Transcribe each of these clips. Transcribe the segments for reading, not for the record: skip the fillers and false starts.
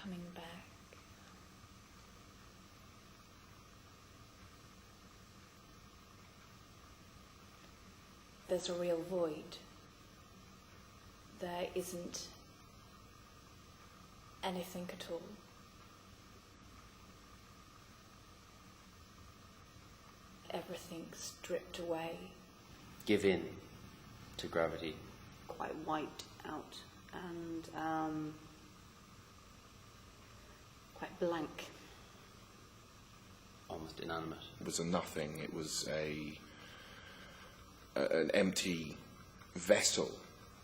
coming back. There's a real void. There isn't anything at all. Everything's stripped away. Give in to gravity. Quite wiped out and quite blank. Almost inanimate. It was a nothing. It was an empty vessel.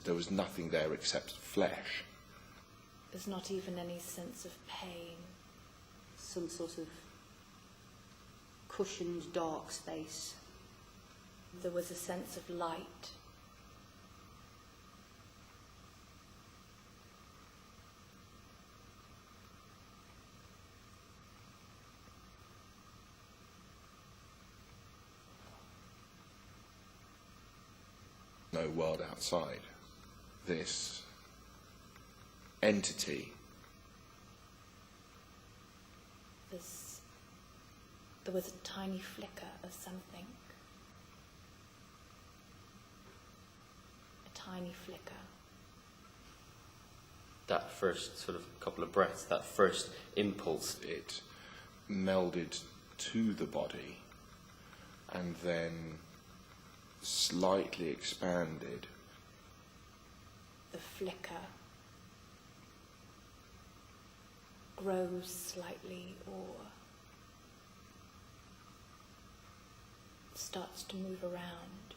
There was nothing there except flesh. There's not even any sense of pain. Some sort of cushioned dark space. There was a sense of light. No world outside. This entity. There was a tiny flicker of something. A tiny flicker. That first sort of couple of breaths, that first impulse. It melded to the body and then slightly expanded. The flicker grows slightly or starts to move around.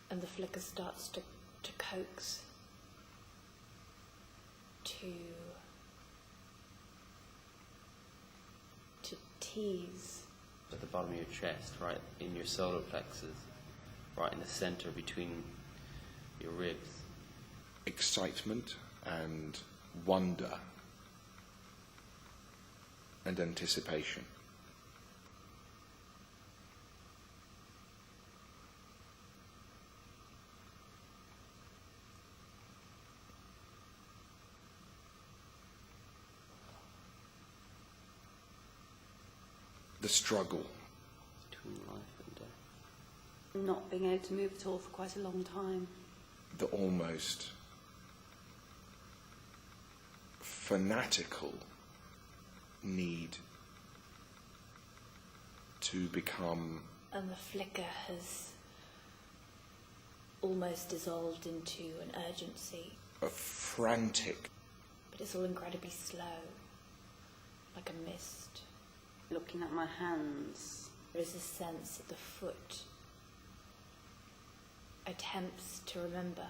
And the flicker starts to coax, to tease. At the bottom of your chest, right in your solar plexus, right in the center between your ribs. Excitement and wonder and anticipation. The struggle. Between life and death. Not being able to move at all for quite a long time. The almost fanatical need to become. And the flicker has almost dissolved into an urgency. A frantic. But it's all incredibly slow, like a mist. Looking at my hands. There is a sense that the foot attempts to remember.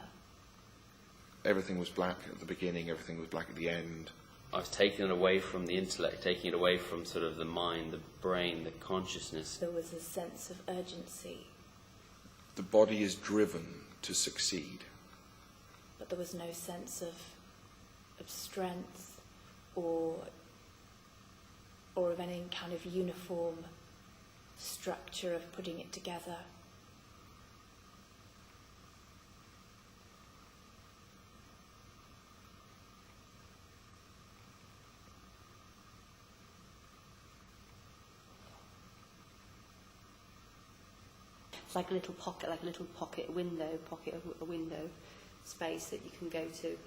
Everything was black at the beginning, everything was black at the end. I was taking it away from the intellect, taking it away from sort of the mind, the brain, the consciousness. There was a sense of urgency. The body is driven to succeed. But there was no sense of strength or of any kind of uniform structure of putting it together. It's like a little pocket, a window space that you can go to.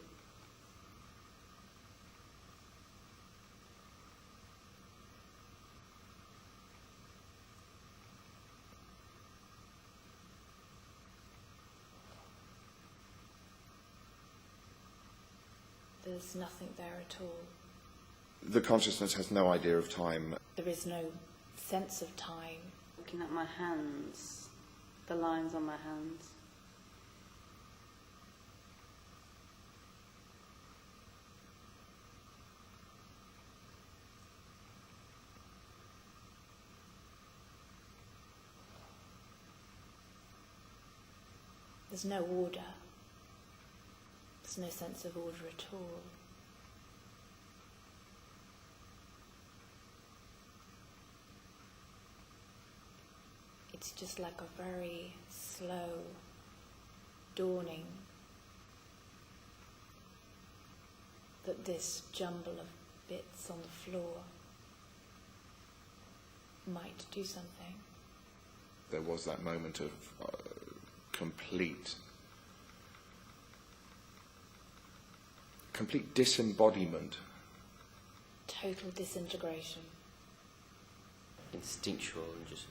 There's nothing there at all. The consciousness has no idea of time. There is no sense of time. Looking at my hands, the lines on my hands. There's no order. There's no sense of order at all. it's just like a very slow dawning that this jumble of bits on the floor might do something. There was that moment of complete disembodiment. Total disintegration. Instinctual and just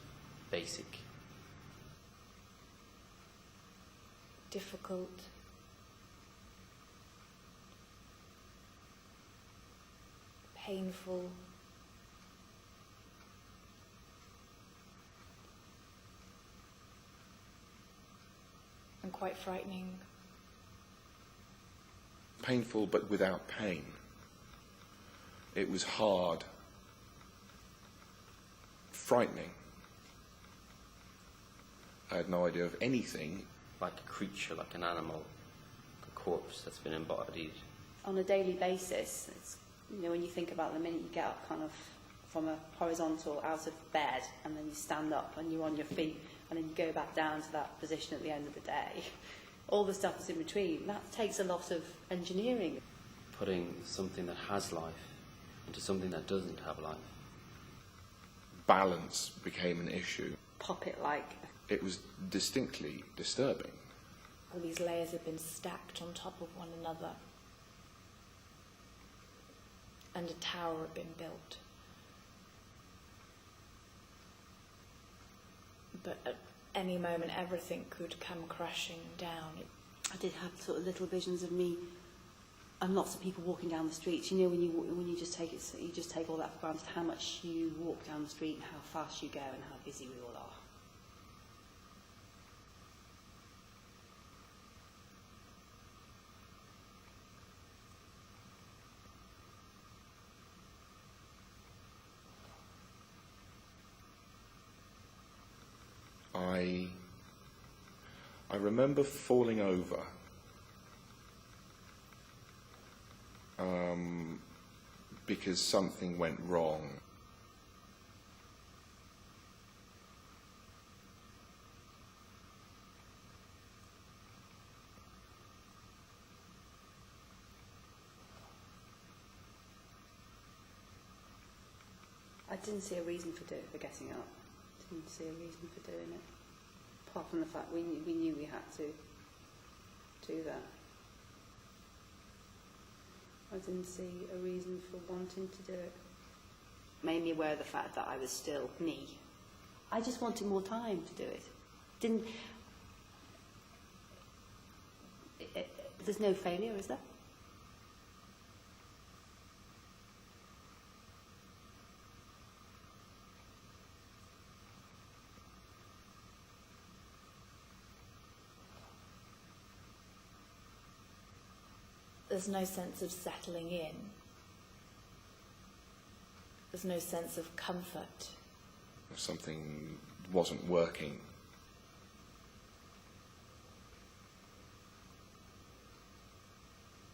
basic. Difficult. Painful. And quite frightening. Painful but without pain. It was hard. Frightening. I had no idea of anything. Like a creature, like an animal, a corpse that's been embodied. On a daily basis, it's, you know, when you think about the minute you get up kind of from a horizontal out of bed and then you stand up and you're on your feet and then you go back down to that position at the end of the day, all the stuff that's in between, that takes a lot of engineering. Putting something that has life into something that doesn't have life. Balance became an issue. Puppet-like. It was distinctly disturbing. All these layers have been stacked on top of one another. And a tower had been built. But at any moment, everything could come crashing down. I did have sort of little visions of me and lots of people walking down the streets. You know, when you just take it, you just take all that for granted, how much you walk down the street and how fast you go and how busy we all are. I remember falling over because something went wrong. I didn't see a reason for getting up. Didn't see a reason for doing it. Apart from the fact we knew we had to do that. I didn't see a reason for wanting to do it. Made me aware of the fact that I was still me. I just wanted more time to do it. There's no failure, is there? There's no sense of settling in. There's no sense of comfort. Something wasn't working.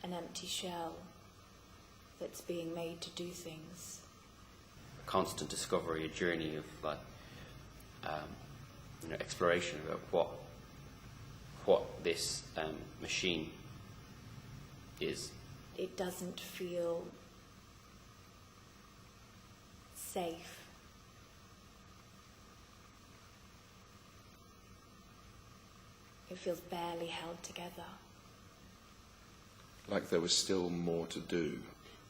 An empty shell that's being made to do things. A constant discovery, a journey of like, exploration of what this machine is. It doesn't feel safe. It feels barely held together. Like there was still more to do.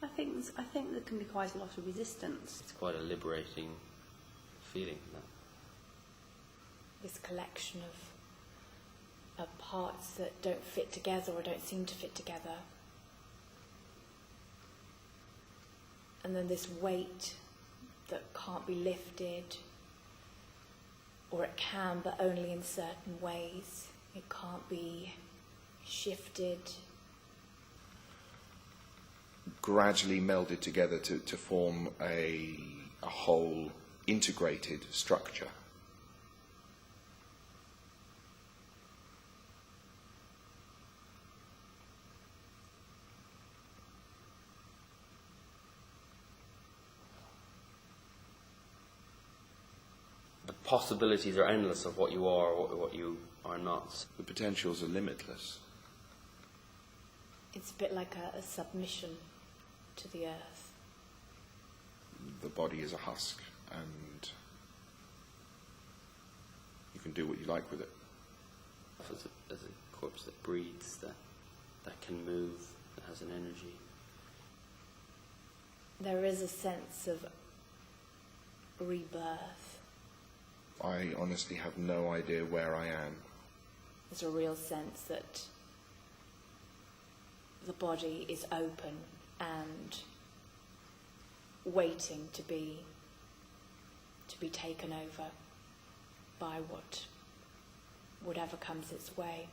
I think there can be quite a lot of resistance. It's quite a liberating feeling. This collection of parts that don't fit together or don't seem to fit together. And then this weight that can't be lifted, or it can, but only in certain ways. It can't be shifted. Gradually melded together to form a whole integrated structure. possibilities are endless of what you are or what you are not. The potentials are limitless. It's a bit like a submission to the earth. The body is a husk, and you can do what you like with it. As a corpse that breathes, that can move, that has an energy. There is a sense of rebirth. I honestly have no idea where I am. There's a real sense that the body is open and waiting to be taken over by whatever comes its way.